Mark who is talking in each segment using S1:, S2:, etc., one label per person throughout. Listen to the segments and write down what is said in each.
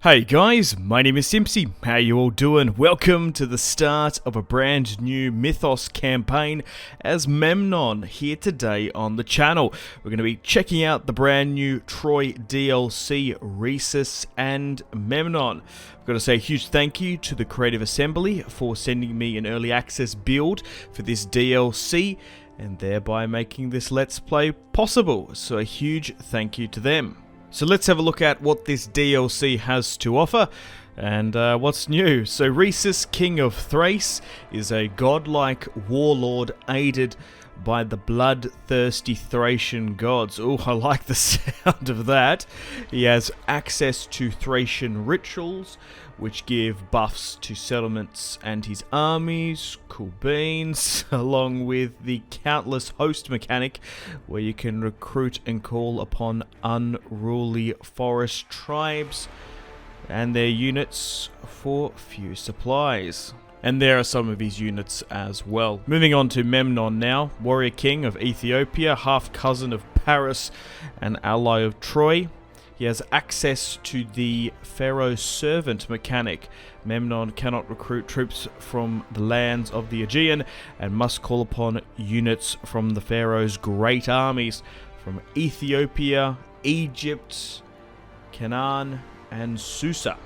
S1: Hey guys, my name is Simpzy. How you all doing? Welcome to the start of a brand new Mythos campaign as Memnon here today on the channel. We're going to be checking out the brand new Troy DLC, Rhesus and Memnon. I've got to say a huge thank you to the Creative Assembly for sending me an early access build for this DLC and thereby making this Let's Play possible. So a huge thank you to them. So let's have a look at what this DLC has to offer and what's new. So Rhesus, King of Thrace, is a godlike warlord aided by the bloodthirsty Thracian gods. Oh, I like the sound of that. He has access to Thracian rituals, which give buffs to settlements and his armies, cool beans, along with the countless host mechanic, where you can recruit and call upon unruly forest tribes and their units for few supplies. And there are some of his units as well. Moving on to Memnon now, warrior king of Ethiopia, half cousin of Paris, and ally of Troy. He has access to the Pharaoh servant mechanic. Memnon cannot recruit troops from the lands of the Aegean and must call upon units from the Pharaoh's great armies from Ethiopia, Egypt, Canaan, and Susa.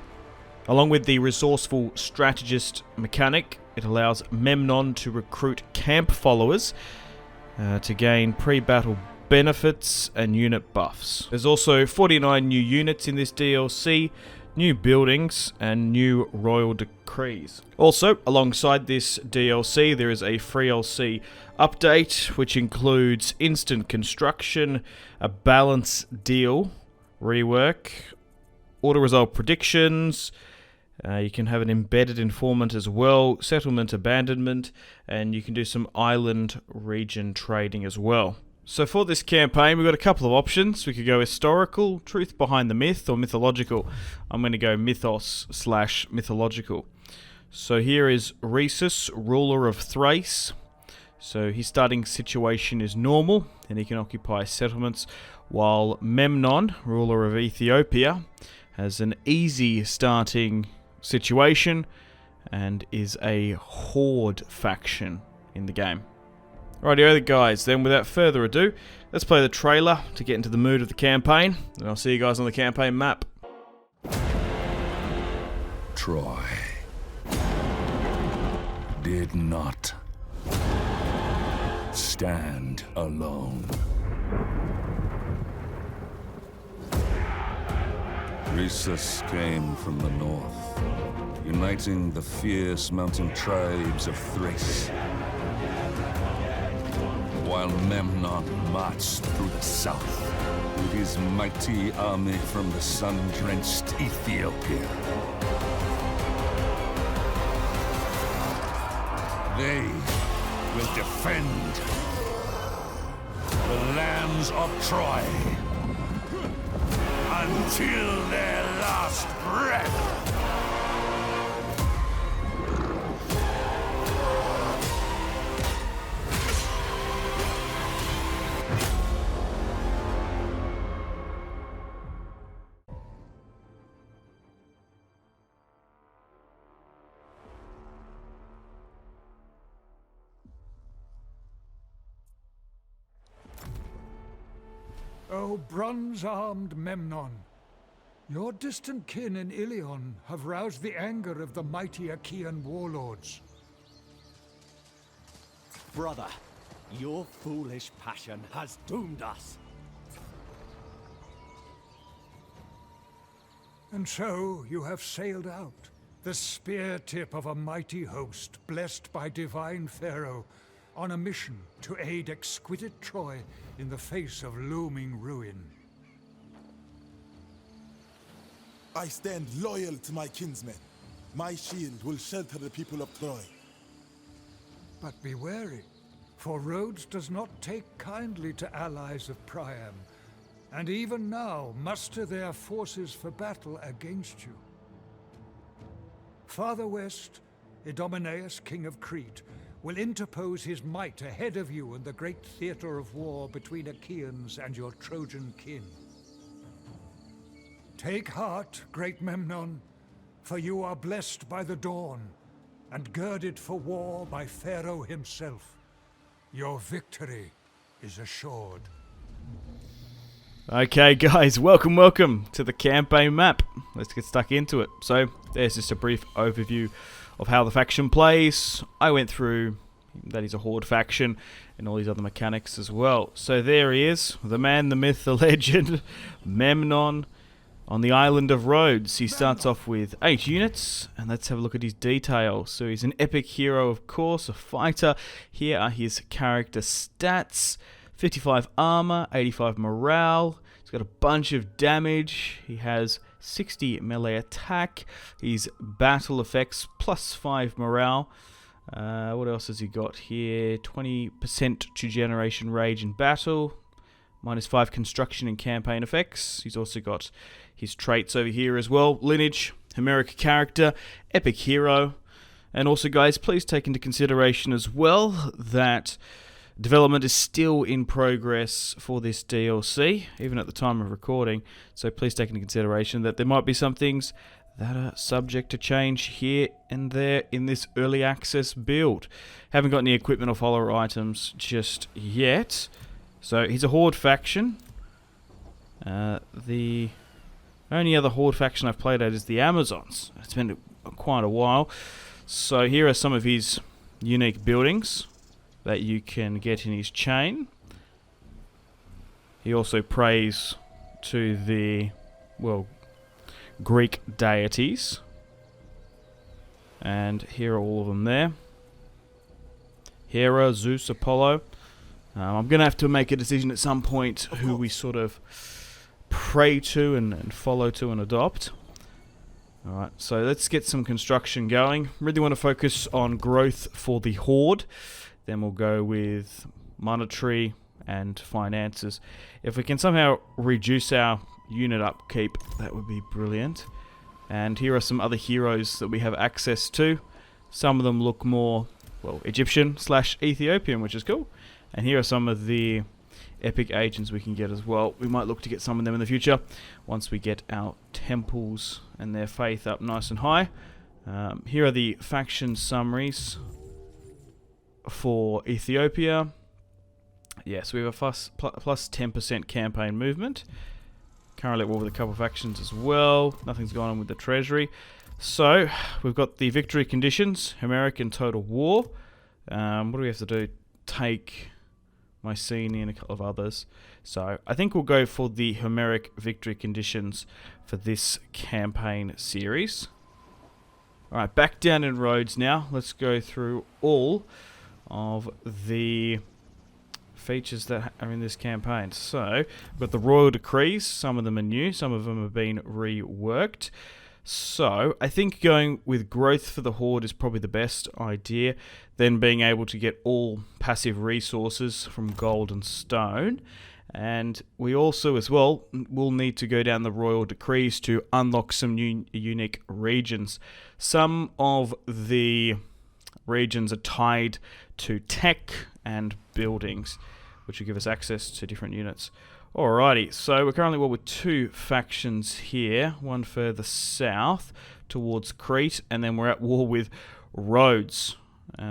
S1: Along with the resourceful strategist mechanic, it allows Memnon to recruit camp followers to gain pre-battle benefits and unit buffs. There's also 49 new units in this DLC, new buildings, and new royal decrees. Also, alongside this DLC, there is a free DLC update, which includes instant construction, a balance deal, rework, auto-resolve predictions. You can have an embedded informant as well, settlement abandonment, and you can do some island region trading as well. So for this campaign, we've got a couple of options. We could go historical, truth behind the myth, or mythological. I'm going to go mythos/mythological. So here is Rhesus, ruler of Thrace. So his starting situation is normal, and he can occupy settlements, while Memnon, ruler of Ethiopia, has an easy starting situation and is a horde faction in the game. Rightio guys, then without further ado, let's play the trailer to get into the mood of the campaign, and I'll see you guys on the campaign map.
S2: Troy did not stand alone. Rhesus came from the north, uniting the fierce mountain tribes of Thrace, while Memnon marched through the south with his mighty army from the sun-drenched Ethiopia. They will defend the lands of Troy until their last breath.
S3: O bronze-armed Memnon, your distant kin in Ilion have roused the anger of the mighty Achaean warlords.
S4: Brother, your foolish passion has doomed us.
S3: And so you have sailed out, the spear tip of a mighty host blessed by divine Pharaoh, on a mission to aid exquisite Troy in the face of looming ruin.
S5: I stand loyal to my kinsmen. My shield will shelter the people of Troy.
S3: But be wary, for Rhodes does not take kindly to allies of Priam, and even now muster their forces for battle against you. Farther west, Idomeneus, king of Crete, will interpose his might ahead of you in the great theater of war between Achaeans and your Trojan kin. Take heart, great Memnon, for you are blessed by the dawn, and girded for war by Pharaoh himself. Your victory is assured.
S1: Okay guys, welcome to the campaign map. Let's get stuck into it. So, there's just a brief overview of how the faction plays. I went through that he's a horde faction and all these other mechanics as well. So there he is, the man, the myth, the legend, Memnon, on the island of Rhodes. He starts off with 8 units, and let's have a look at his details. So he's an epic hero, of course, a fighter. Here are his character stats: 55 armor, 85 morale. He's got a bunch of damage. He has 60 melee attack. His battle effects plus 5 morale. What else has he got here? 20% to generation rage in battle. Minus 5 construction and campaign effects. He's also got his traits over here as well. Lineage, Homeric character, epic hero. And also guys, please take into consideration as well that development is still in progress for this DLC, even at the time of recording. So please take into consideration that there might be some things that are subject to change here and there in this early access build. Haven't got any equipment or follower items just yet. So he's a horde faction. The only other horde faction I've played at is the Amazons. It's been quite a while. So here are some of his unique buildings that you can get in his chain. He also prays to the, well, Greek deities. And here are all of them there. Hera, Zeus, Apollo. I'm going to have to make a decision at some point who we sort of pray to and follow to and adopt. Alright, so let's get some construction going. Really want to focus on growth for the Horde. Then we'll go with monetary and finances. If we can somehow reduce our unit upkeep, that would be brilliant. And here are some other heroes that we have access to. Some of them look more, well, Egyptian / Ethiopian, which is cool. And here are some of the epic agents we can get as well. We might look to get some of them in the future once we get our temples and their faith up nice and high. Here are the faction summaries for Ethiopia. Yes, we have a plus 10% campaign movement. Currently at war with a couple of factions as well. Nothing's gone on with the treasury. So, we've got the victory conditions, Homeric and Total War. What do we have to do? Take Mycenae and a couple of others. So, I think we'll go for the Homeric victory conditions for this campaign series. Alright, back down in Rhodes now. Let's go through all of the features that are in this campaign. So, we've got the royal decrees. Some of them are new, some of them have been reworked. So, I think going with growth for the Horde is probably the best idea. Then being able to get all passive resources from gold and stone. And we also, as well, will need to go down the royal decrees to unlock some new unique regions. Some of the regions are tied to tech and buildings, which will give us access to different units. Alrighty, so we're currently with 2 factions here, one further south towards Crete, and then we're at war with Rhodes.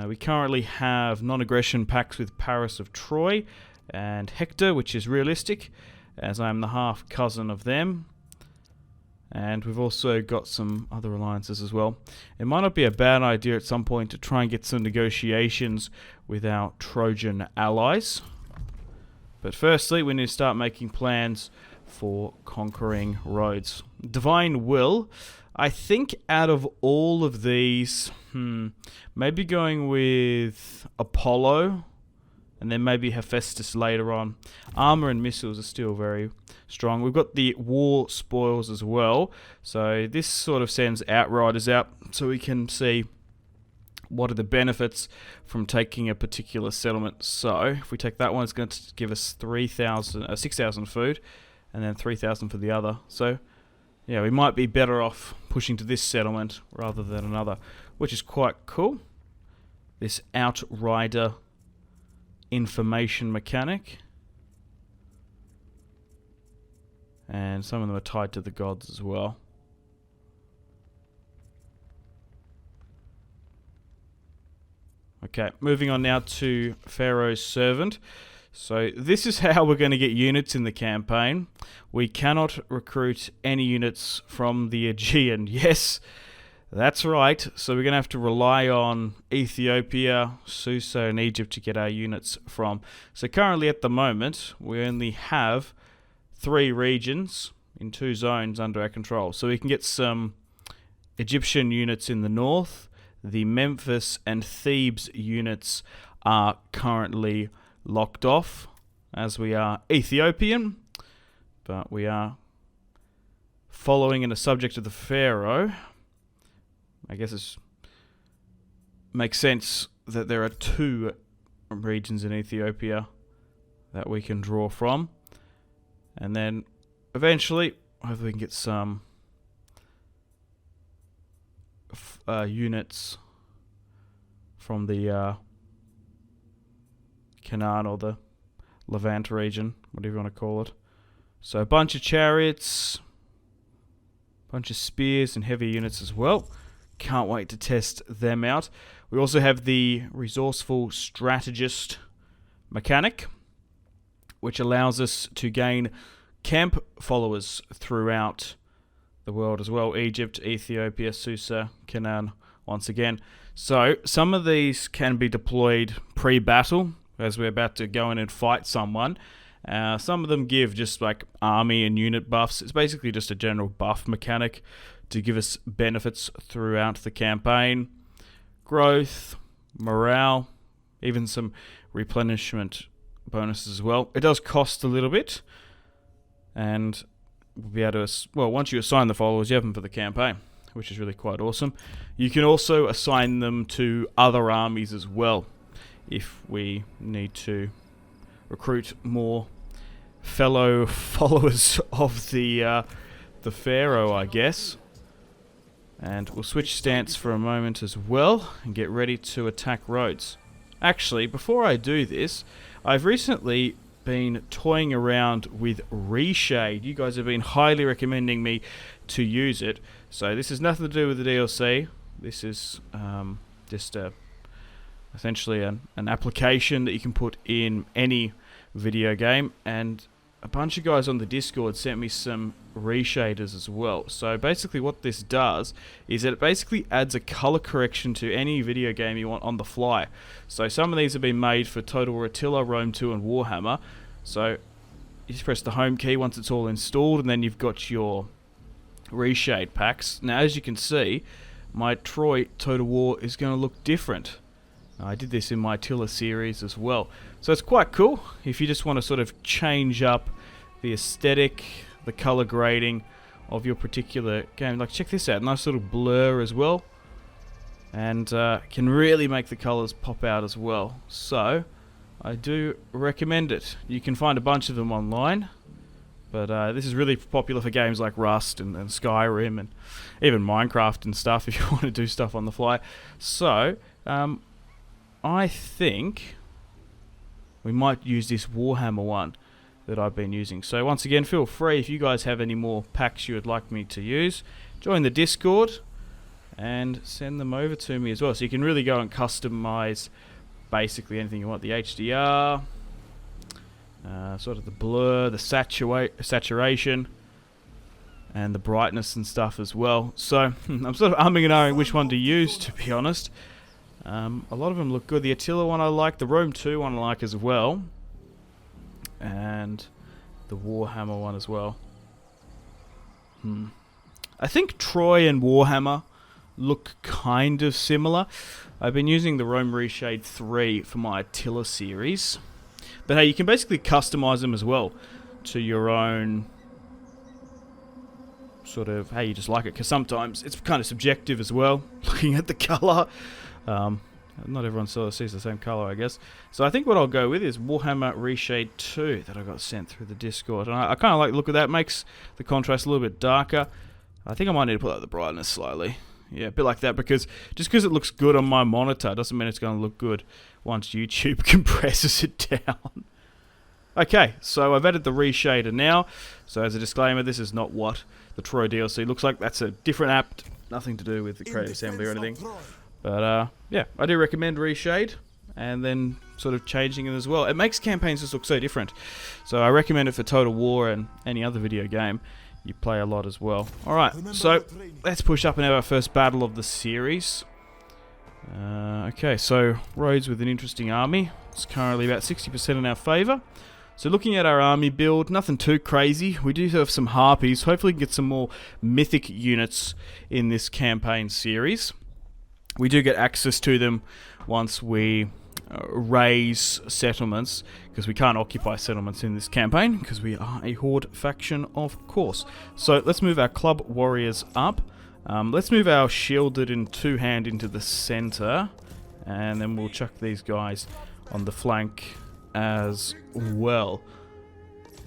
S1: We currently have non-aggression pacts with Paris of Troy and Hector, which is realistic, as I am the half-cousin of them. And we've also got some other alliances as well. It might not be a bad idea at some point to try and get some negotiations with our Trojan allies. But firstly, we need to start making plans for conquering Rhodes. Divine Will. I think out of all of these, maybe going with Apollo, and then maybe Hephaestus later on. Armor and missiles are still very strong. We've got the war spoils as well, so this sort of sends outriders out so we can see what are the benefits from taking a particular settlement. So if we take that one, it's going to give us 6,000 food, and then 3,000 for the other. So yeah, we might be better off pushing to this settlement rather than another, which is quite cool. This outrider information mechanic. And some of them are tied to the gods as well. Okay, moving on now to Pharaoh's servant. So this is how we're going to get units in the campaign. We cannot recruit any units from the Aegean. Yes, that's right. So we're going to have to rely on Ethiopia, Susa, and Egypt to get our units from. So currently at the moment, we only have 3 regions in 2 zones under our control. So we can get some Egyptian units in the north. The Memphis and Thebes units are currently locked off, as we are Ethiopian, but we are following in a subject of the Pharaoh. I guess it makes sense that there are 2 regions in Ethiopia that we can draw from, and then eventually hopefully we can get some units from the Canaan or the Levant region, whatever you want to call it. So a bunch of chariots, a bunch of spears and heavy units as well. Can't wait to test them out. We also have the resourceful strategist mechanic, which allows us to gain camp followers throughout the world as well. Egypt, Ethiopia, Susa, Canaan, once again. So some of these can be deployed pre-battle, as we're about to go in and fight someone. Some of them give just like army and unit buffs. It's basically just a general buff mechanic to give us benefits throughout the campaign. Growth, morale, even some replenishment bonuses as well. It does cost a little bit, and we'll be able to, well, once you assign the followers, you have them for the campaign, which is really quite awesome. You can also assign them to other armies as well, if we need to recruit more fellow followers of the Pharaoh, I guess. And we'll switch stance for a moment as well and get ready to attack Rhodes. Actually, before I do this, I've recently been toying around with Reshade. You guys have been highly recommending me to use it. So this has nothing to do with the DLC. This is just essentially an application that you can put in any video game, and a bunch of guys on the Discord sent me some reshaders as well. So basically what this does is that it basically adds a color correction to any video game you want on the fly. So some of these have been made for Total War Attila, Rome 2 and Warhammer. So you just press the home key once it's all installed, and then you've got your reshade packs. Now as you can see, my Troy Total War is going to look different. I did this in my Attila series as well. So it's quite cool if you just want to sort of change up the aesthetic, the color grading of your particular game. Like, check this out, nice little blur as well, and can really make the colors pop out as well. So I do recommend it. You can find a bunch of them online, but this is really popular for games like Rust and Skyrim and even Minecraft and stuff if you want to do stuff on the fly. So I think we might use this Warhammer one that I've been using. So once again, feel free, if you guys have any more packs you would like me to use, join the Discord and send them over to me as well. So you can really go and customize basically anything you want. The HDR, sort of the blur, the saturation, and the brightness and stuff as well. So I'm sort of umming and ahhing which one to use, to be honest. A lot of them look good. The Attila one I like, the Rome 2 one I like as well, and the Warhammer one as well. I think Troy and Warhammer look kind of similar. I've been using the Rome Reshade 3 for my Attila series, but hey, you can basically customize them as well to your own sort of how you just like it, because sometimes it's kind of subjective as well, looking at the colour. Not everyone sort of sees the same colour, I guess. So I think what I'll go with is Warhammer Reshade 2 that I got sent through the Discord. And I kind of like the look of that. It makes the contrast a little bit darker. I think I might need to put up the brightness slightly. Yeah, a bit like that, because just because it looks good on my monitor doesn't mean it's going to look good once YouTube compresses it down. Okay, so I've added the reshader now. So as a disclaimer, this is not what the Troy DLC looks like. That's a different app, nothing to do with the Creative Assembly or anything. But yeah, I do recommend reshade and then sort of changing it as well. It makes campaigns just look so different. So I recommend it for Total War and any other video game you play a lot as well. Alright, so let's push up and have our first battle of the series. Okay, so Rhodes with an interesting army. It's currently about 60% in our favour. So looking at our army build, nothing too crazy. We do have some harpies. Hopefully we can get some more mythic units in this campaign series. We do get access to them once we raise settlements, because we can't occupy settlements in this campaign, because we are a horde faction, of course. So let's move our club warriors up. Let's move our shielded and two-hand into the center, and then we'll chuck these guys on the flank as well.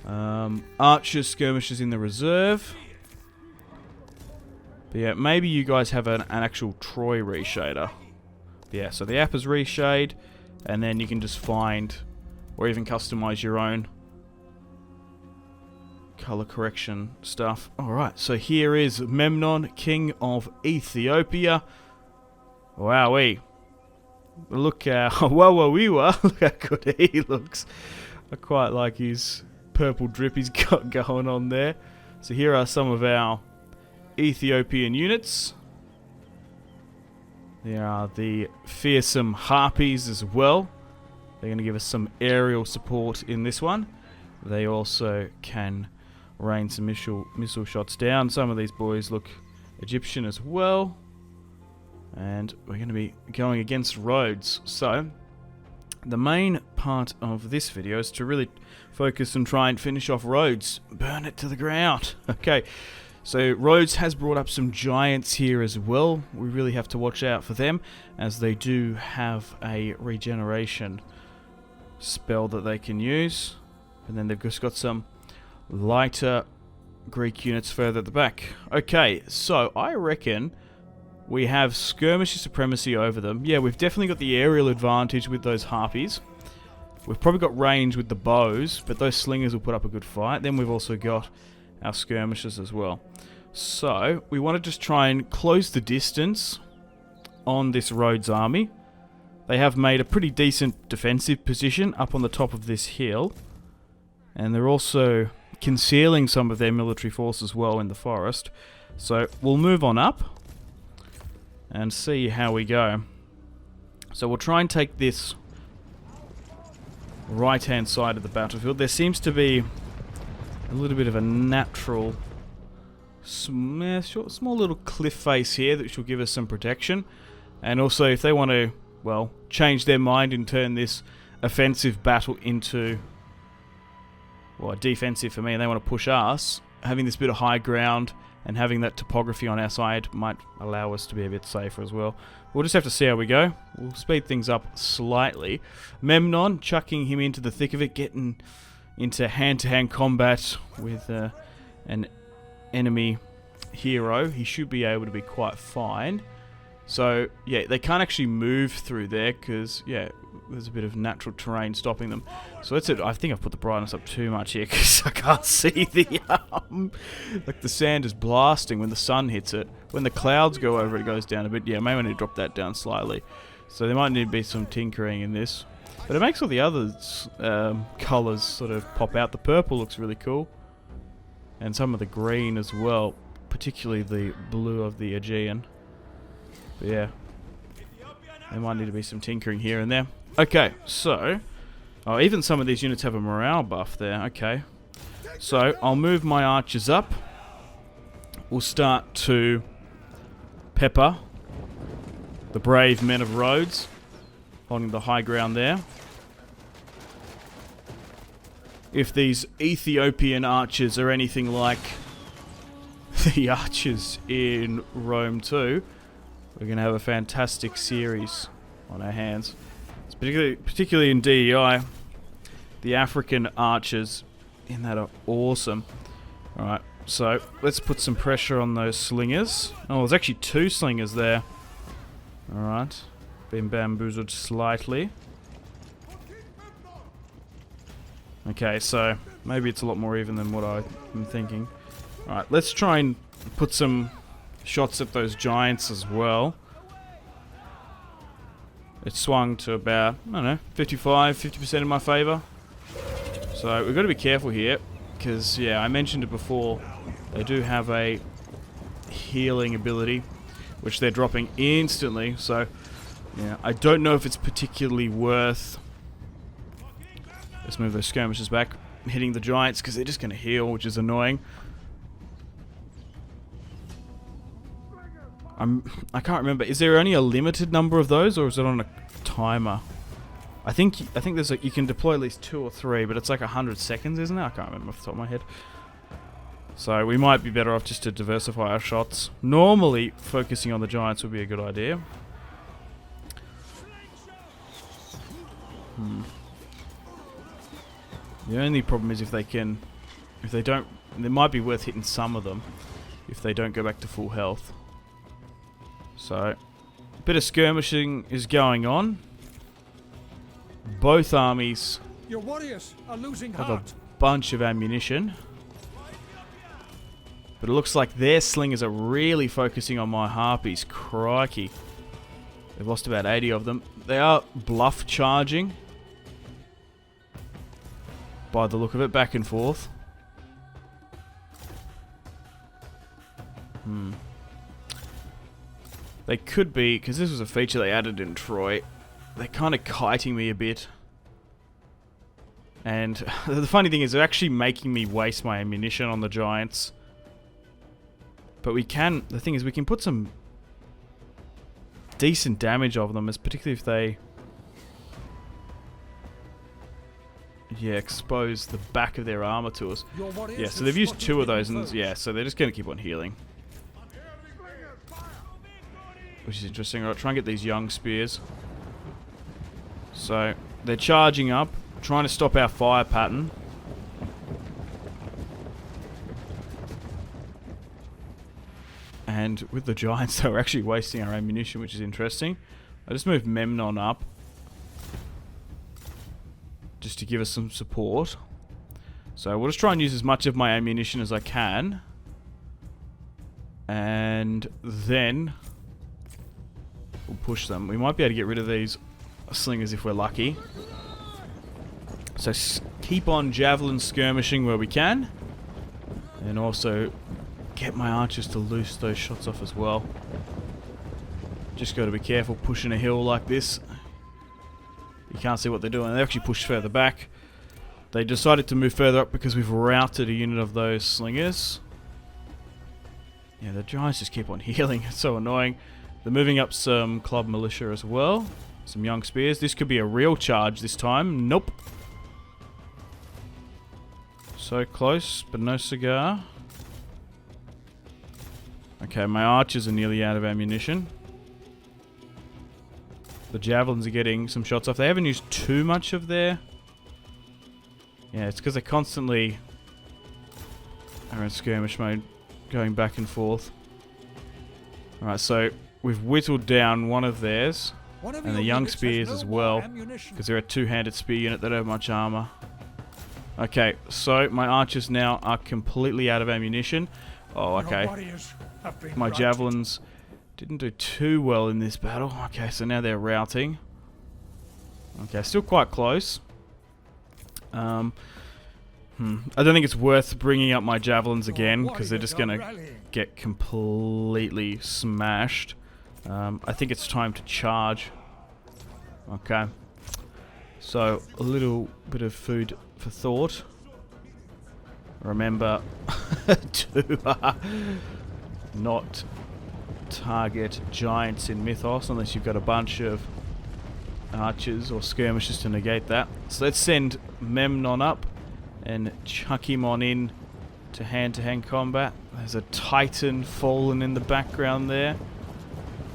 S1: Archers, skirmishers in the reserve. But yeah, maybe you guys have an actual Troy reshader. But yeah, so the app is reshade, and then you can just find or even customize your own color correction stuff. Alright, so here is Memnon, King of Ethiopia. Wowee. Look how look how good he looks. I quite like his purple drip he's got going on there. So here are some of our Ethiopian units. There are the fearsome harpies as well. They're going to give us some aerial support in this one. They also can rain some missile shots down. Some of these boys look Egyptian as well. And we're going to be going against Rhodes. So the main part of this video is to really focus and try and finish off Rhodes. Burn it to the ground. Okay. So Rhodes has brought up some giants here as well. We really have to watch out for them, as they do have a regeneration spell that they can use. And then they've just got some lighter Greek units further at the back. Okay, so I reckon we have skirmisher supremacy over them. Yeah, we've definitely got the aerial advantage with those harpies. We've probably got range with the bows, but those slingers will put up a good fight. Then we've also got our skirmishers as well. So we want to just try and close the distance on this Rhodes army. They have made a pretty decent defensive position up on the top of this hill, and they're also concealing some of their military force as well in the forest. So we'll move on up and see how we go. So we'll try and take this right hand side of the battlefield. There seems to be a little bit of a natural small little cliff face here, which will give us some protection. And also, if they want to, well, change their mind and turn this offensive battle into, well, defensive for me, and they want to push us, having this bit of high ground and having that topography on our side might allow us to be a bit safer as well. We'll just have to see how we go. We'll speed things up slightly. Memnon, chucking him into the thick of it, getting into hand-to-hand combat with an enemy hero. He should be able to be quite fine. So, yeah, they can't actually move through there because, yeah, there's a bit of natural terrain stopping them. So that's it. I think I've put the brightness up too much here because I can't see the like the sand is blasting when the sun hits it. When the clouds go over it goes down a bit. Yeah, maybe I need to drop that down slightly. So there might need to be some tinkering in this. But it makes all the other colours sort of pop out. The purple looks really cool. And some of the green as well. Particularly the blue of the Aegean. But yeah. There might need to be some tinkering here and there. Okay, so... oh, even some of these units have a morale buff there. Okay. So, I'll move my archers up. We'll start to pepper the brave men of Rhodes, holding the high ground there. If these Ethiopian archers are anything like the archers in Rome 2, we're going to have a fantastic series on our hands. It's particularly in DEI. The African archers in that are awesome. Alright, so let's put some pressure on those slingers. Oh, there's actually two slingers there. Alright, been bamboozled slightly. Okay, so maybe it's a lot more even than what I'm thinking. Alright, let's try and put some shots at those giants as well. It swung to about, I don't know, 50% in my favour. So we've got to be careful here, because, yeah, I mentioned it before, they do have a healing ability, which they're dropping instantly, so, yeah, I don't know if it's particularly worth, let's move those skirmishers back, hitting the giants, because they're just going to heal, which is annoying. I can't remember. Is there only a limited number of those, or is it on a timer? I think there's you can deploy at least 2 or 3, but it's like 100 seconds, isn't it? I can't remember off the top of my head. So we might be better off just to diversify our shots. Normally, focusing on the giants would be a good idea. The only problem is if they don't, it might be worth hitting some of them if they don't go back to full health. So, a bit of skirmishing is going on. Both armies
S3: Your warriors are losing
S1: have
S3: heart.
S1: a bunch of ammunition. But it looks like their slingers are really focusing on my harpies. Crikey. They've lost about 80 of them. They are bluff charging, by the look of it, back and forth. They could be, because this was a feature they added in Troy, they're kind of kiting me a bit. And the funny thing is, they're actually making me waste my ammunition on the giants. But we can, the thing is, we can put some decent damage of them, as particularly if they, yeah, expose the back of their armor to us. Yeah, so they've used 2 of those, and yeah, so they're just going to keep on healing. Which is interesting. Alright, try and get these young spears. So, they're charging up, trying to stop our fire pattern. And with the giants, they were actually wasting our ammunition, which is interesting. I just moved Memnon up, just to give us some support. So we'll just try and use as much of my ammunition as I can. And then we'll push them. We might be able to get rid of these slingers if we're lucky. So keep on javelin skirmishing where we can. And also get my archers to loose those shots off as well. Just got to be careful pushing a hill like this. You can't see what they're doing. They actually pushed further back. They decided to move further up because we've routed a unit of those slingers. Yeah, the giants just keep on healing. It's so annoying. They're moving up some club militia as well. Some young spears. This could be a real charge this time. Nope. So close, but no cigar. Okay, my archers are nearly out of ammunition. The javelins are getting some shots off. They haven't used too much of their... Yeah, it's because they constantly are in skirmish mode, going back and forth. Alright, so we've whittled down one of theirs, and the young spears as well, because they're a two-handed spear unit that don't have much armor. Okay, so my archers now are completely out of ammunition. Oh, okay. My javelins didn't do too well in this battle. Okay, so now they're routing. Okay, still quite close. I don't think it's worth bringing up my javelins again, because they're just going to get completely smashed. I think it's time to charge. Okay. So, a little bit of food for thought. Remember to not target giants in Mythos unless you've got a bunch of archers or skirmishers to negate that. So let's send Memnon up and chuck him on in to hand-to-hand combat. There's a titan fallen in the background there,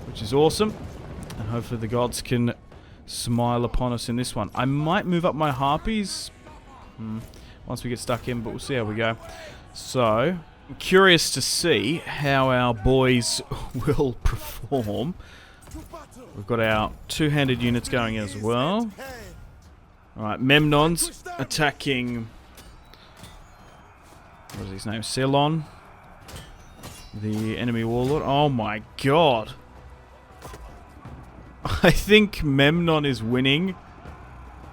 S1: which is awesome. And hopefully the gods can smile upon us in this one. I might move up my harpies once we get stuck in, but we'll see how we go. So, I'm curious to see how our boys will perform. We've got our two-handed units going as well. Alright, Memnon's attacking... What is his name? Ceylon. The enemy warlord. Oh my god. I think Memnon is winning.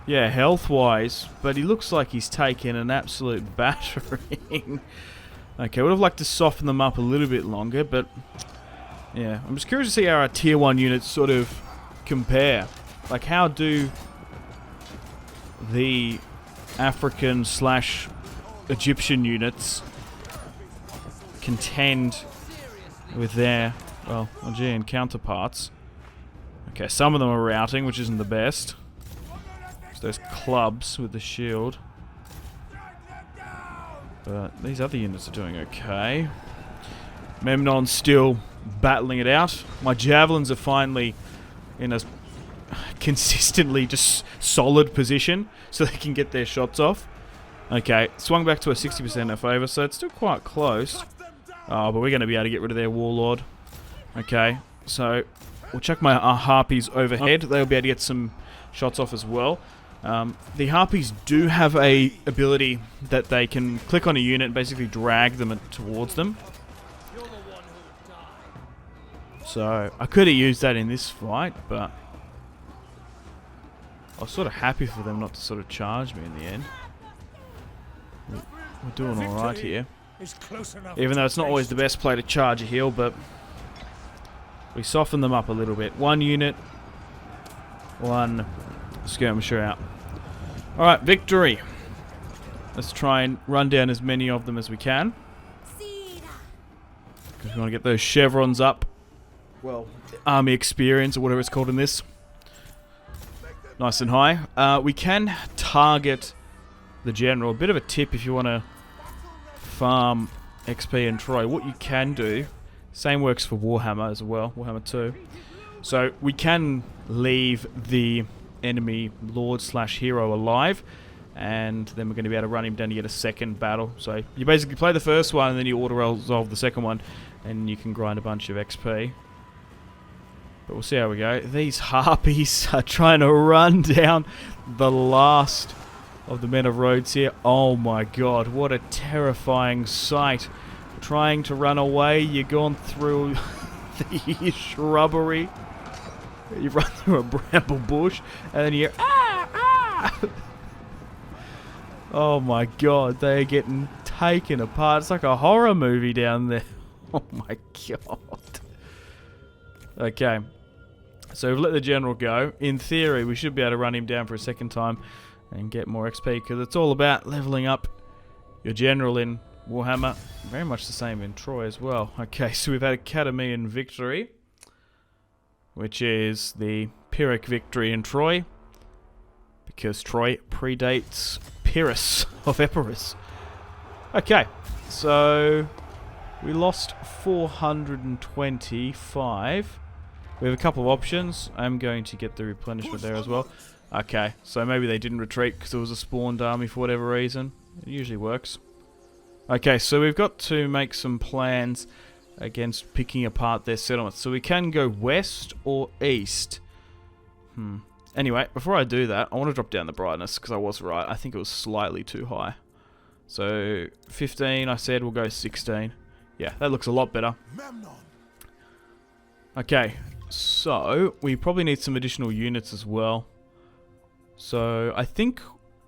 S1: Yeah, health-wise. But he looks like he's taken an absolute battering. Okay, would have liked to soften them up a little bit longer, but... Yeah, I'm just curious to see how our tier 1 units sort of compare. Like, how do the African / Egyptian units contend with their, well, Aegean counterparts? Okay, some of them are routing, which isn't the best. It's those clubs with the shield. But these other units are doing okay. Memnon's still battling it out. My javelins are finally in a consistently just solid position so they can get their shots off. Okay, swung back to a 60% in our favour, so it's still quite close. Oh, but we're going to be able to get rid of their warlord. Okay, so we'll chuck my harpies overhead. They'll be able to get some shots off as well. The harpies do have a ability that they can click on a unit and basically drag them towards them. So I could have used that in this fight, but I was sort of happy for them not to sort of charge me in the end. We're doing alright here. Even though it's not always the best play to charge a hill, but we soften them up a little bit. One unit, one skirmisher out. Alright, victory. Let's try and run down as many of them as we can. Because we want to get those chevrons up. Well, army experience or whatever it's called in this. Nice and high. We can target the general. A bit of a tip if you want to farm XP in Troy. What you can do, same works for Warhammer as well, Warhammer 2. So we can leave the enemy lord / hero alive, and then we're going to be able to run him down to get a second battle. So you basically play the first one and then you auto-resolve the second one, and you can grind a bunch of XP. But we'll see how we go. These harpies are trying to run down the last of the men of Rhodes here. Oh my god, what a terrifying sight. Trying to run away, you're going through the shrubbery. You run through a bramble bush, and then you hear, ah, ah! Oh my god, they're getting taken apart. It's like a horror movie down there. Oh my god. Okay, so we've let the general go. In theory, we should be able to run him down for a second time and get more XP, because it's all about leveling up your general in Warhammer. Very much the same in Troy as well. Okay, so we've had Academy victory, which is the Pyrrhic victory in Troy, because Troy predates Pyrrhus of Epirus. Okay, so we lost 425. We have a couple of options. I'm going to get the replenishment there as well. Okay, so maybe they didn't retreat because it was a spawned army for whatever reason. It usually works. Okay, so we've got to make some plans against picking apart their settlements. So we can go west or east. Anyway, before I do that, I want to drop down the brightness because I was right. I think it was slightly too high. So 15, I said we'll go 16. Yeah, that looks a lot better. Okay, so we probably need some additional units as well. So I think,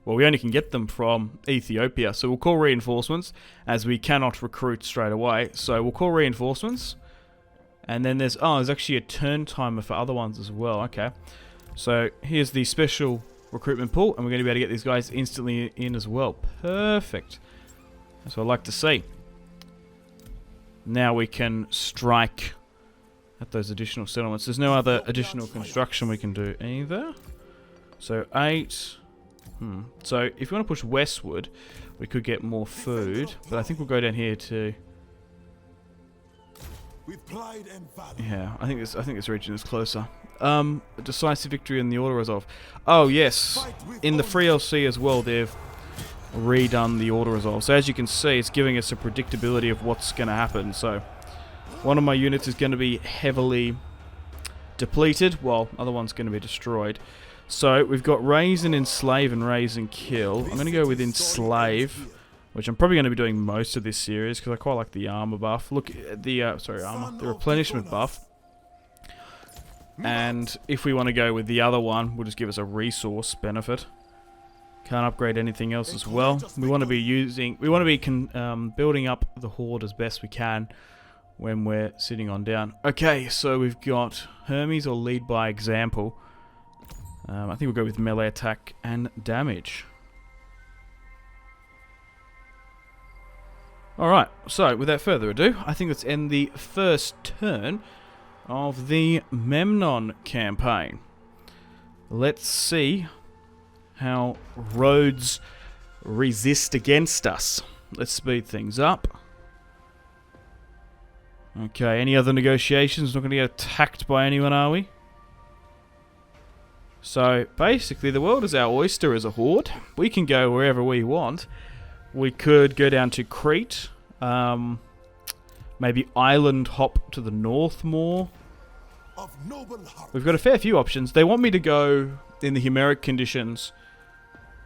S1: well, we only can get them from Ethiopia. So we'll call reinforcements, as we cannot recruit straight away. So we'll call reinforcements. And then there's actually a turn timer for other ones as well. Okay. So here's the special recruitment pool, and we're going to be able to get these guys instantly in as well. Perfect. That's what I like to see. Now we can strike at those additional settlements. There's no other additional construction we can do either. So 8. So if we want to push westward, we could get more food, but I think we'll go down here to. Yeah, I think this region is closer. A decisive victory in the auto resolve. Oh yes, in the free LC as well, they've redone the auto resolve. So as you can see, it's giving us a predictability of what's going to happen. So one of my units is going to be heavily depleted, while other one's going to be destroyed. So we've got raise and enslave and raise and kill. I'm going to go with enslave, which I'm probably going to be doing most of this series because I quite like the armor buff. Look at the the replenishment buff. And if we want to go with the other one, will just give us a resource benefit. Can't upgrade anything else as well. We want to be building up the horde as best we can when we're sitting on down. Okay, so we've got Hermes or lead by example. I think we'll go with melee attack and damage. Alright, so without further ado, I think let's end the first turn of the Memnon campaign. Let's see how roads resist against us. Let's speed things up. Okay, any other negotiations? Not going to get attacked by anyone, are we? So, basically, the world is our oyster as a horde. We can go wherever we want. We could go down to Crete. Maybe island hop to the north more. We've got a fair few options. They want me to go in the Homeric conditions,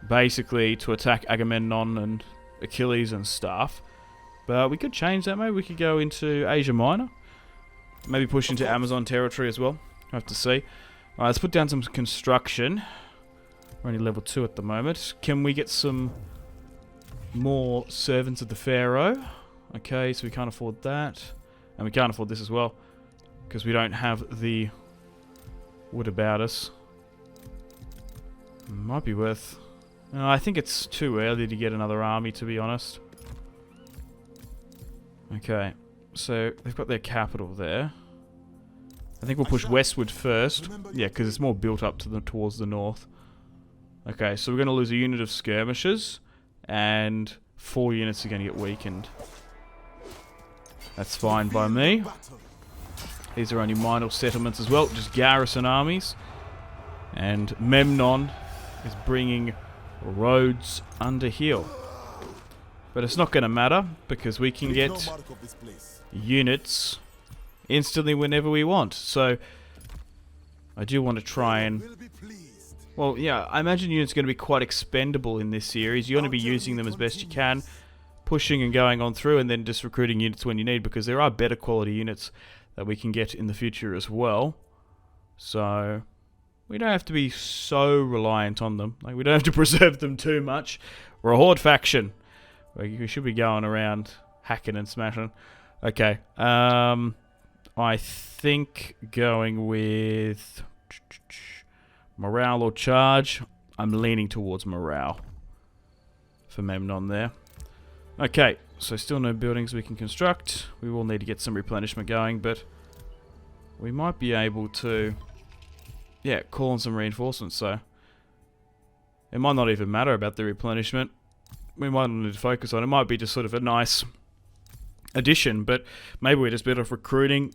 S1: basically, to attack Agamemnon and Achilles and stuff. But we could change that. Maybe we could go into Asia Minor. Maybe push into Amazon territory as well. We'll have to see. Alright, let's put down some construction. We're only level 2 at the moment. Can we get some more servants of the Pharaoh? Okay, so we can't afford that. And we can't afford this as well, because we don't have the wood about us. Might be worth... I think it's too early to get another army, to be honest. Okay, so they've got their capital there. I think we'll push westward first. Yeah, because it's more built up to towards the north. Okay, so we're going to lose a unit of skirmishers, and 4 units are going to get weakened. That's fine by me. These are only minor settlements as well, just garrison armies. And Memnon is bringing roads under heel. But it's not going to matter, because we can get units instantly whenever we want. So, I do want to try and... Well, yeah, I imagine units are going to be quite expendable in this series. You want to be using them as best you can, pushing and going on through, and then just recruiting units when you need, because there are better quality units that we can get in the future as well. So, we don't have to be so reliant on them. Like, we don't have to preserve them too much. We're a horde faction. We should be going around hacking and smashing. Okay. I think going with morale or charge. I'm leaning towards morale for Memnon there. Okay, so still no buildings we can construct. We will need to get some replenishment going, but we might be able to, yeah, call on some reinforcements. So it might not even matter about the replenishment. We might not need to focus on it. It might be just sort of a nice addition, but maybe we're just better off recruiting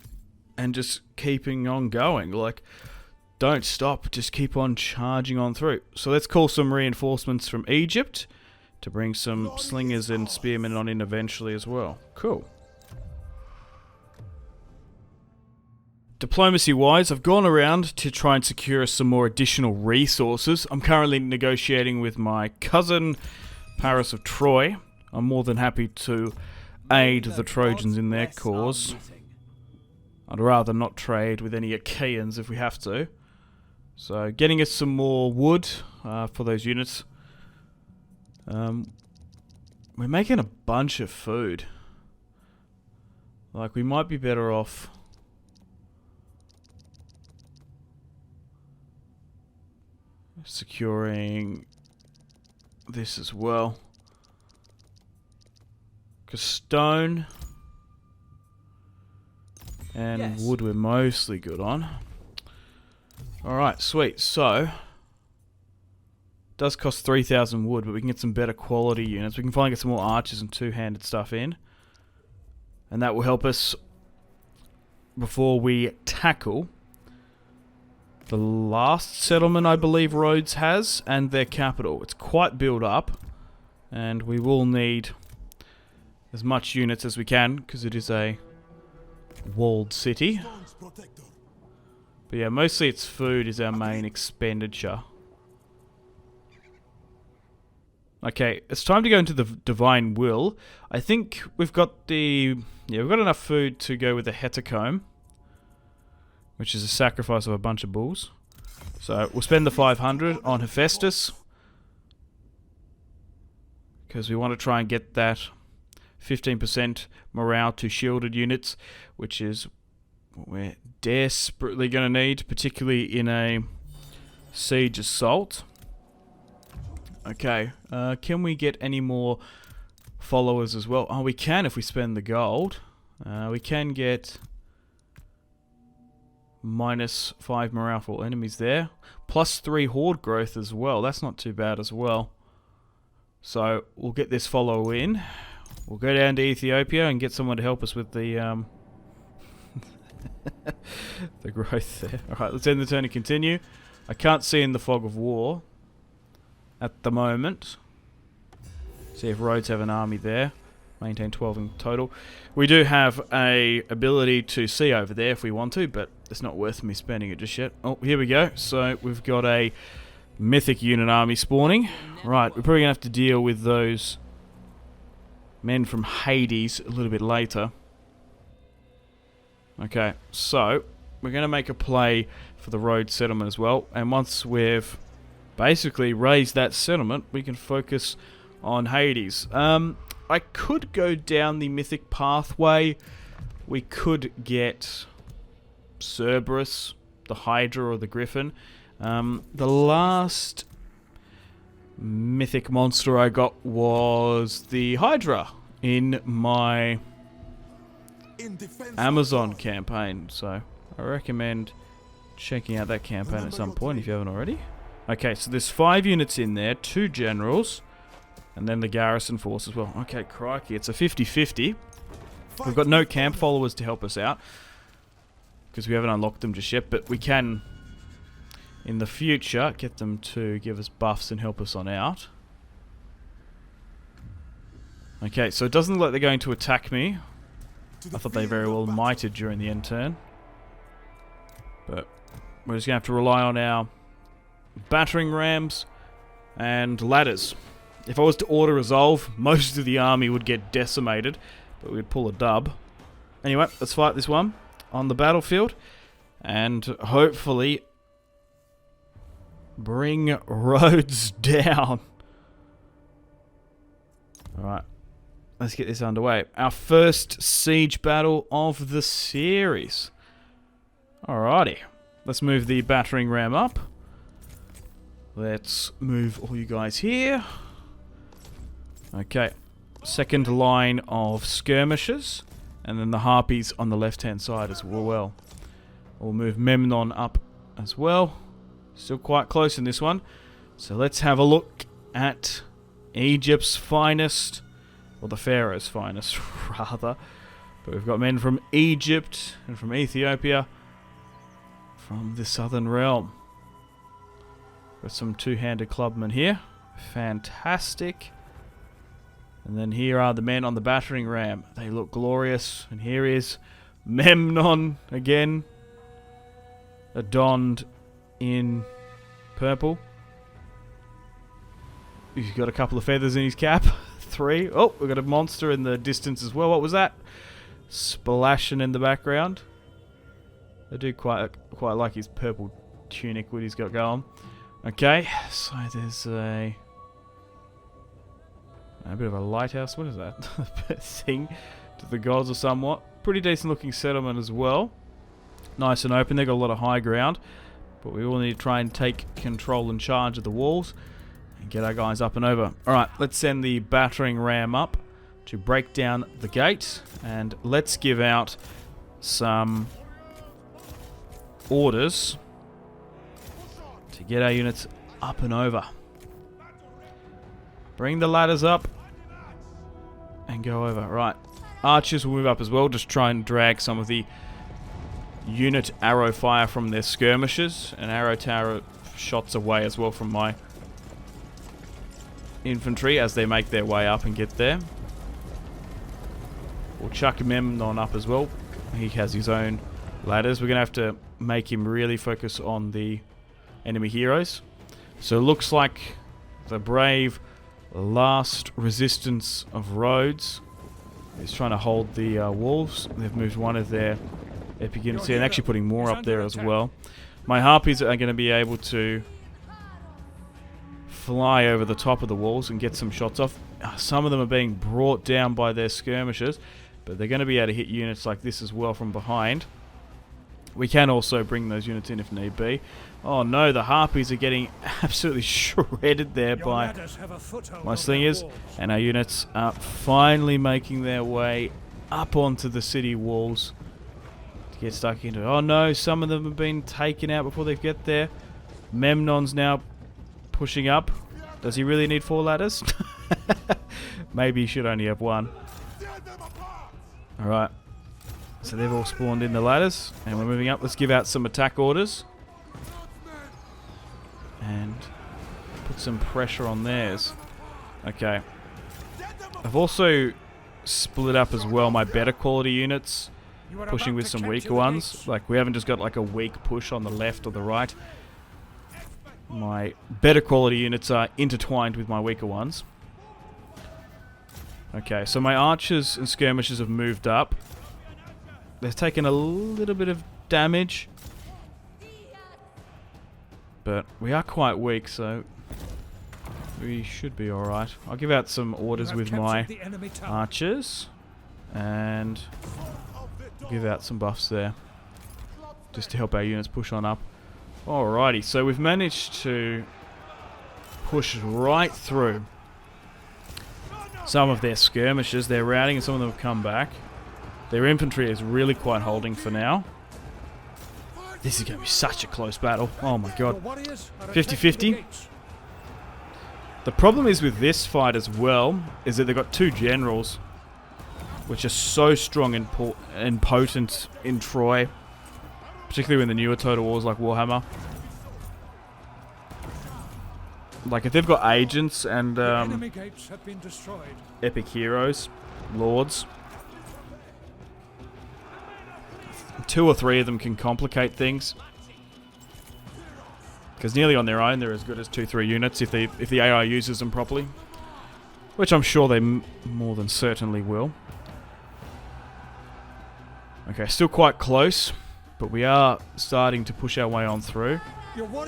S1: and just keeping on going. Like, don't stop, just keep on charging on through. So let's call some reinforcements from Egypt to bring some slingers and spearmen on in eventually as well. Cool. Diplomacy-wise, I've gone around to try and secure some more additional resources. I'm currently negotiating with my cousin, Paris of Troy. I'm more than happy to aid the Trojans in their cause. I'd rather not trade with any Achaeans if we have to. So, getting us some more wood for those units. We're making a bunch of food. Like, we might be better off securing this as well. Because stone and wood we're mostly good on. Alright, sweet. So, does cost 3,000 wood, but we can get some better quality units. We can finally get some more archers and two-handed stuff in. And that will help us before we tackle the last settlement I believe Rhodes has, and their capital. It's quite built up, and we will need as much units as we can, because it is a walled city. But yeah, mostly its food is our main expenditure. Okay, it's time to go into the Divine Will. I think we've got the... Yeah, we've got enough food to go with the Hecatomb, which is a sacrifice of a bunch of bulls. So we'll spend the 500 on Hephaestus, because we want to try and get that 15% morale to shielded units, which is what we're desperately going to need, particularly in a siege assault. Okay, can we get any more followers as well? Oh, we can if we spend the gold. We can get -5 morale for all enemies there. +3 horde growth as well. That's not too bad as well. So we'll get this follower in. We'll go down to Ethiopia and get someone to help us with the the growth there. Alright, let's end the turn and continue. I can't see in the fog of war at the moment. See if Rhodes have an army there. Maintain 12 in total. We do have a ability to see over there if we want to, but it's not worth me spending it just yet. Oh, here we go. So we've got a mythic unit army spawning. Right, we're probably going to have to deal with those men from Hades a little bit later. Okay, so we're going to make a play for the Rhodes settlement as well. And once we've basically raised that settlement, we can focus on Hades. I could go down the mythic pathway. We could get Cerberus, the Hydra, or the Griffin. The last mythic monster I got was the Hydra in my Amazon campaign, so I recommend checking out that campaign at some point if you haven't already. Okay, so there's 5 units in there, 2 generals, and then the garrison force as well. Okay, crikey, it's a 50-50. We've got no camp followers to help us out, because we haven't unlocked them just yet, but we can, in the future, get them to give us buffs and help us on out. Okay, so it doesn't look like they're going to attack me. I thought they very well might have during the end turn. But we're just going to have to rely on our battering rams and ladders. If I was to auto-resolve, most of the army would get decimated, but we'd pull a dub. Anyway, let's fight this one on the battlefield, and hopefully bring Rhodes down. Alright, let's get this underway. Our first siege battle of the series. Alrighty, let's move the battering ram up. Let's move all you guys here. Okay, second line of skirmishers, and then the harpies on the left-hand side as well. We'll move Memnon up as well. Still quite close in this one. So let's have a look at Egypt's finest, or the Pharaoh's finest, rather. But we've got men from Egypt and from Ethiopia, from the southern realm. Got some two-handed clubmen here. Fantastic. And then here are the men on the battering ram. They look glorious. And here is Memnon again, adorned in purple. He's got a couple of feathers in his cap. 3. Oh, we've got a monster in the distance as well. What was that? Splashing in the background. I do quite like his purple tunic, what he's got going. Okay, so there's a bit of a lighthouse. What is that? Thing to the gods or somewhat. Pretty decent looking settlement as well. Nice and open. They've got a lot of high ground. But we all need to try and take control and charge of the walls and get our guys up and over. Alright, let's send the battering ram up to break down the gate. And let's give out some orders to get our units up and over. Bring the ladders up and go over. Right. Archers will move up as well. Just try and drag some of the unit arrow fire from their skirmishers. And arrow tower shots away as well from my infantry as they make their way up and get there. We'll chuck Memnon up as well. He has his own ladders. We're going to have to make him really focus on the enemy heroes. So it looks like the brave last resistance of Rhodes is trying to hold the walls. They've moved one of their epic units here and actually putting more up there as well. My harpies are going to be able to fly over the top of the walls and get some shots off. Some of them are being brought down by their skirmishers, but they're going to be able to hit units like this as well from behind. We can also bring those units in if need be. Oh no, the harpies are getting absolutely shredded there by my slingers, and our units are finally making their way up onto the city walls to get stuck into it. Oh no, some of them have been taken out before they get there. Memnon's now pushing up. Does he really need 4 ladders? Maybe he should only have 1. Alright. So they've all spawned in the ladders, and we're moving up. Let's give out some attack orders. And put some pressure on theirs. Okay. I've also split up as well my better quality units, pushing with some weaker ones. Like, we haven't just got like a weak push on the left or the right. My better quality units are intertwined with my weaker ones. Okay, so my archers and skirmishers have moved up. They've taken a little bit of damage, but we are quite weak, so we should be alright. I'll give out some orders with my archers, and give out some buffs there, just to help our units push on up. Alrighty, so we've managed to push right through some of their skirmishers. They're routing and some of them have come back. Their infantry is really quite holding for now. This is going to be such a close battle. Oh my god. 50-50. The problem is with this fight as well, is that they've got 2 generals, which are so strong and potent in Troy. Particularly in the newer Total Wars like Warhammer. Like if they've got agents and epic heroes, lords, 2 or 3 of them can complicate things. Because nearly on their own they're as good as 2-3 units if the AI uses them properly. Which I'm sure they more than certainly will. Okay, still quite close. But we are starting to push our way on through.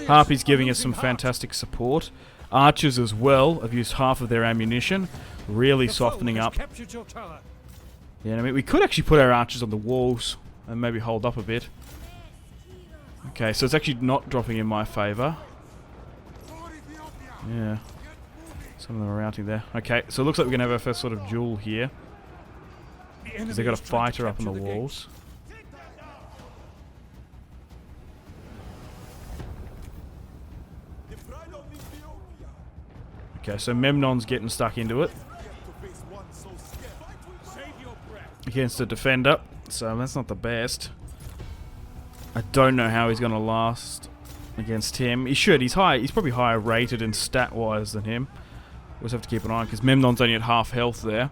S1: Harpy's giving us some fantastic support. Archers as well have used half of their ammunition, really softening up. Yeah, I mean, we could actually put our archers on the walls and maybe hold up a bit. Okay, so it's actually not dropping in my favour. Yeah. Some of them are routing there. Okay, so it looks like we're going to have our first sort of duel here. Because they've got a fighter up on the walls. Okay, so Memnon's getting stuck into it. Against a defender, so that's not the best. I don't know how he's going to last against him. He should, he's probably higher rated and stat-wise than him. We'll just have to keep an eye on, because Memnon's only at half health there.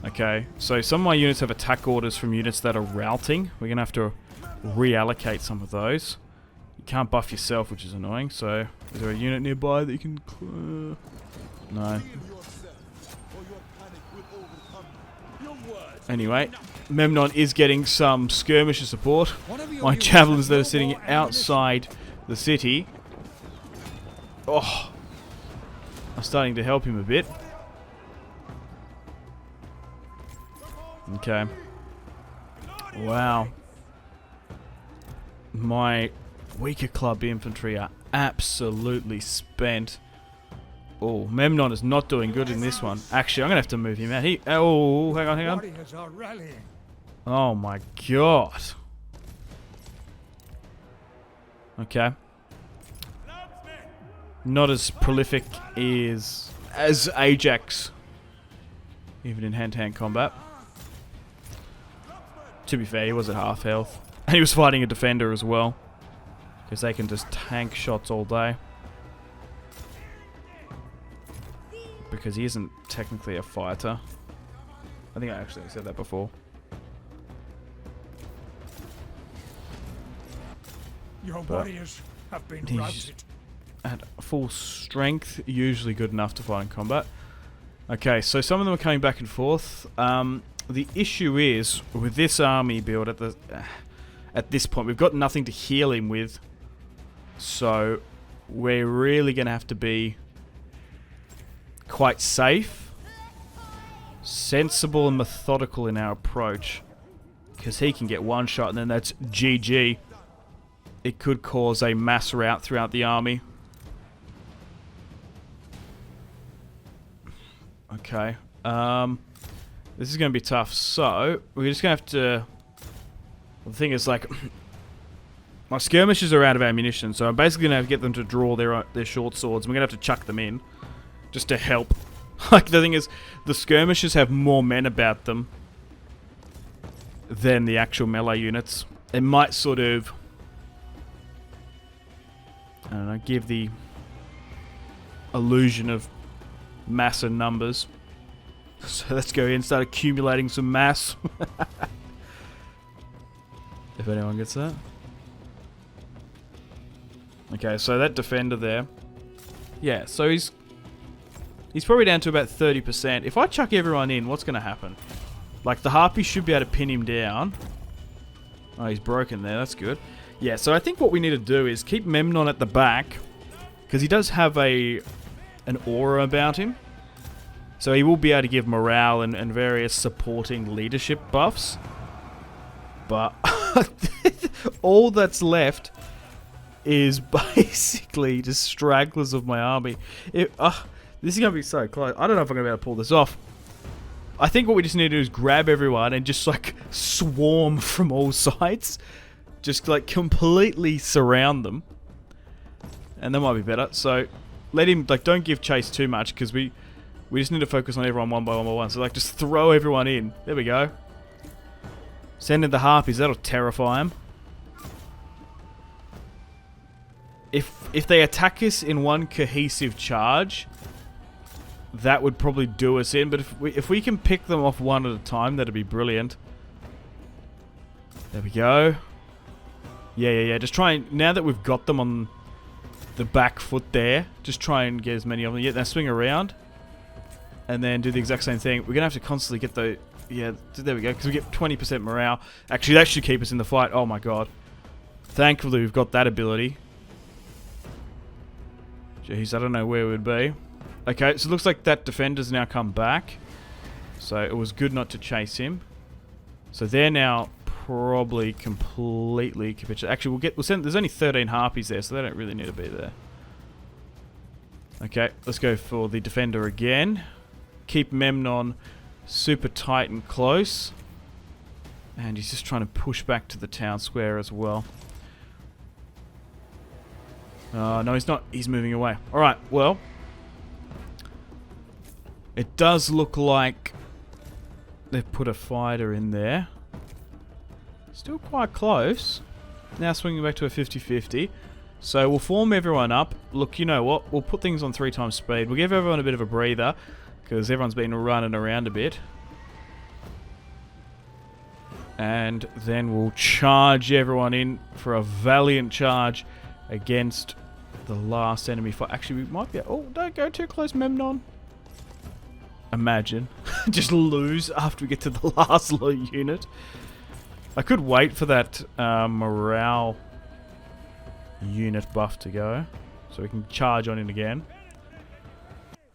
S1: Okay, so some of my units have attack orders from units that are routing. We're going to have to reallocate some of those. You can't buff yourself, which is annoying, so is there a unit nearby that you can... No. Anyway, Memnon is getting some skirmisher support. My javelins that are sitting outside the city... Oh! I'm starting to help him a bit. Okay. Wow. My weaker club infantry are absolutely spent. Oh, Memnon is not doing good in this one. Actually, I'm going to have to move him out. Oh, hang on. Oh my god. Okay. Not as prolific as Ajax, even in hand-to-hand combat. To be fair, he was at half health. And he was fighting a defender as well, because they can just tank shots all day. Because he isn't technically a fighter. I think I actually said that before.
S3: Your warriors have been routed.
S1: At full strength, usually good enough to fight in combat. Okay, so some of them are coming back and forth. The issue is, with this army build at this point, we've got nothing to heal him with. So, we're really going to have to be quite safe, sensible and methodical in our approach. Because he can get one shot and then that's GG. It could cause a mass rout throughout the army. Okay. This is going to be tough. So, we're just going to have to... The thing is, like... My skirmishers are out of ammunition, so I'm basically going to have to get them to draw their short swords. And we're going to have to chuck them in. Just to help. Like, the thing is, the skirmishers have more men about them than the actual melee units. It might sort of... I don't know, give the illusion of mass and numbers. So let's go in and start accumulating some mass. If anyone gets that. Okay, so that defender there. Yeah, so he's probably down to about 30%. If I chuck everyone in, what's going to happen? Like, the Harpy should be able to pin him down. Oh, he's broken there. That's good. Yeah, so I think what we need to do is keep Memnon at the back. Because he does have an aura about him. So he will be able to give morale and various supporting leadership buffs. But all that's left is basically just stragglers of my army. This is going to be so close. I don't know if I'm going to be able to pull this off. I think what we just need to do is grab everyone and just like swarm from all sides. Just like completely surround them. And that might be better. So let him, like, don't give chase too much because we just need to focus on everyone one by one. So like just throw everyone in. There we go. Send in the Harpies, that'll terrify him. If they attack us in one cohesive charge, that would probably do us in. But if we can pick them off one at a time, that'd be brilliant. There we go. Yeah. Just try and, now that we've got them on the back foot there, just try and get as many of them. Yeah, now swing around. And then do the exact same thing. We're going to have to constantly get the... Yeah, there we go. Because we get 20% morale. Actually, that should keep us in the fight. Oh my god. Thankfully, we've got that ability. Jeez, I don't know where we'd be. Okay, so it looks like that defender's now come back. So it was good not to chase him. So they're now probably completely capitulated. Actually, we'll send... There's only 13 Harpies there, so they don't really need to be there. Okay, let's go for the defender again. Keep Memnon super tight and close. And he's just trying to push back to the town square as well. No, he's not. He's moving away. Alright, well. It does look like they've put a fighter in there. Still quite close. Now swinging back to a 50-50. So we'll form everyone up. Look, you know what? We'll put things on 3 times speed. We'll give everyone a bit of a breather. Because everyone's been running around a bit. And then we'll charge everyone in for a valiant charge against the last enemy fight. Actually, we might be... Oh, don't go too close, Memnon. Imagine. Just lose after we get to the last low unit. I could wait for that morale unit buff to go. So we can charge on in again.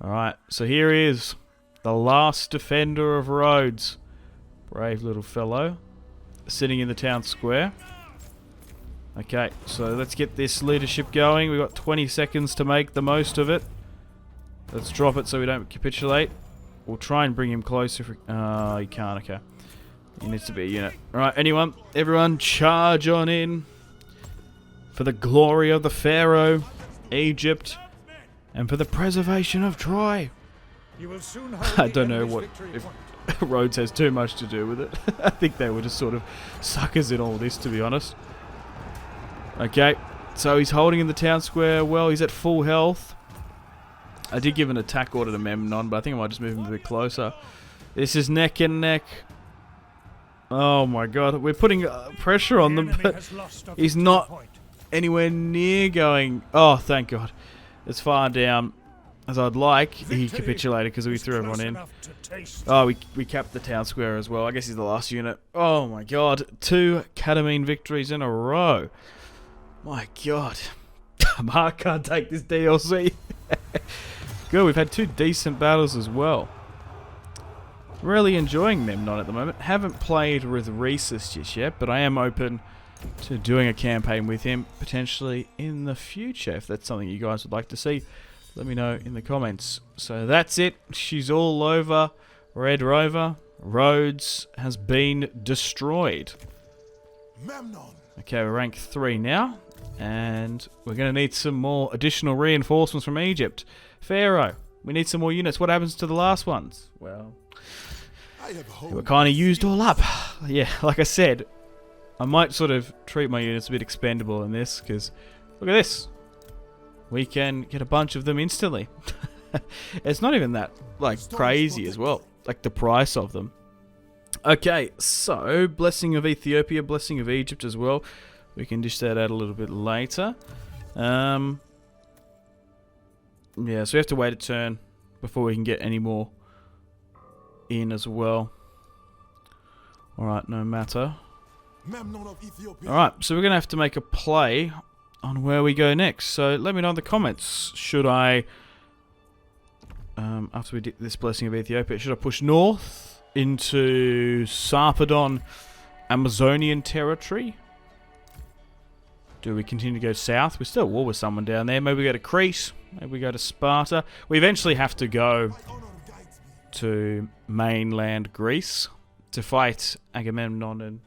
S1: Alright, so here is the last defender of Rhodes. Brave little fellow. Sitting in the town square. Okay, so let's get this leadership going. We've got 20 seconds to make the most of it. Let's drop it so we don't capitulate. We'll try and bring him closer. He can't, okay. He needs to be a unit. Alright, everyone charge on in. For the glory of the Pharaoh, Egypt, and for the preservation of Troy.
S3: You will soon
S1: I don't know what if Rhodes has too much to do with it. I think they were just sort of suckers in all this, to be honest. Okay, so he's holding in the town square. Well, he's at full health. I did give an attack order to Memnon, but I think I might just move him a bit closer. This is neck and neck. Oh my god, we're putting pressure on them, but he's not anywhere near going... Oh, thank god. It's far down. as I'd like, he capitulated because we threw everyone in. Oh, we capped the town square as well. I guess he's the last unit. Oh my god. 2 Katamine victories in a row. My god. I can't take this DLC. Good, we've had 2 decent battles as well. Really enjoying Memnon at the moment. Haven't played with Rhesus just yet, but I am open to doing a campaign with him potentially in the future. If that's something you guys would like to see, let me know in the comments. So that's it. She's all over. Red Rover. Rhodes has been destroyed.
S5: Memnon.
S1: Okay, we're rank 3 now. And we're going to need some more additional reinforcements from Egypt. Pharaoh, we need some more units. What happens to the last ones? Well, they were kind of used all up. Yeah, like I said, I might sort of treat my units a bit expendable in this, because look at this. We can get a bunch of them instantly. It's not even that, like, crazy as well. Like, the price of them. Okay, so, Blessing of Ethiopia, Blessing of Egypt as well. We can dish that out a little bit later. Yeah, so we have to wait a turn before we can get any more in as well. Alright, no matter. Alright, so we're going to have to make a play on where we go next. So let me know in the comments. Should I, after we did this Blessing of Ethiopia, should I push north into Sarpedon, Amazonian territory? Do we continue to go south? We're still at war with someone down there. Maybe we go to Crete. Maybe we go to Sparta. We eventually have to go to mainland Greece to fight Agamemnon and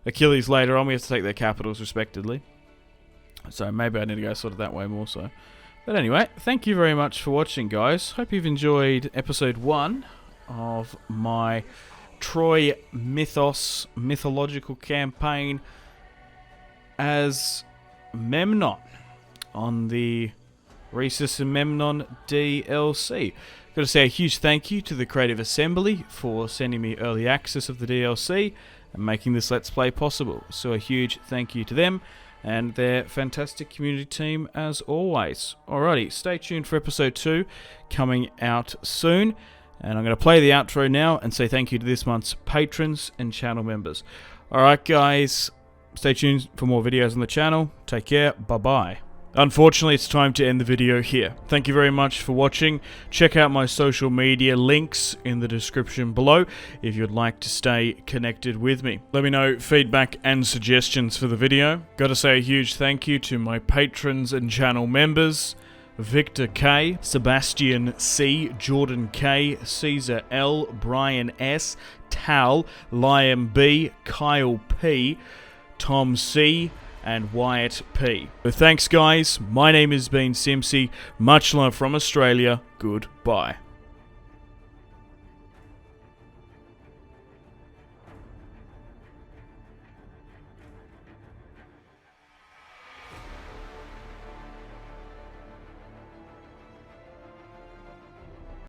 S1: Achilles later on. We have to take their capitals respectively. So maybe I need to go sort of that way more so. But anyway, thank you very much for watching, guys. Hope you've enjoyed episode 1 of my Troy Mythos mythological campaign as Memnon on the Rhesus and Memnon DLC. Got to say a huge thank you to the Creative Assembly for sending me early access of the DLC and making this Let's Play possible. So a huge thank you to them and their fantastic community team as always. Alrighty, stay tuned for episode 2 coming out soon. And I'm going to play the outro now and say thank you to this month's patrons and channel members. Alright guys, stay tuned for more videos on the channel. Take care, bye-bye. Unfortunately, it's time to end the video here. Thank you very much for watching. Check out my social media links in the description below if you'd like to stay connected with me. Let me know feedback and suggestions for the video. Gotta say a huge thank you to my patrons and channel members: Victor K, Sebastian C, Jordan K, Caesar L, Brian S, Tal, Liam B, Kyle P, Tom C, and Wyatt P. So thanks guys, my name has been Simpzy, much love from Australia, goodbye.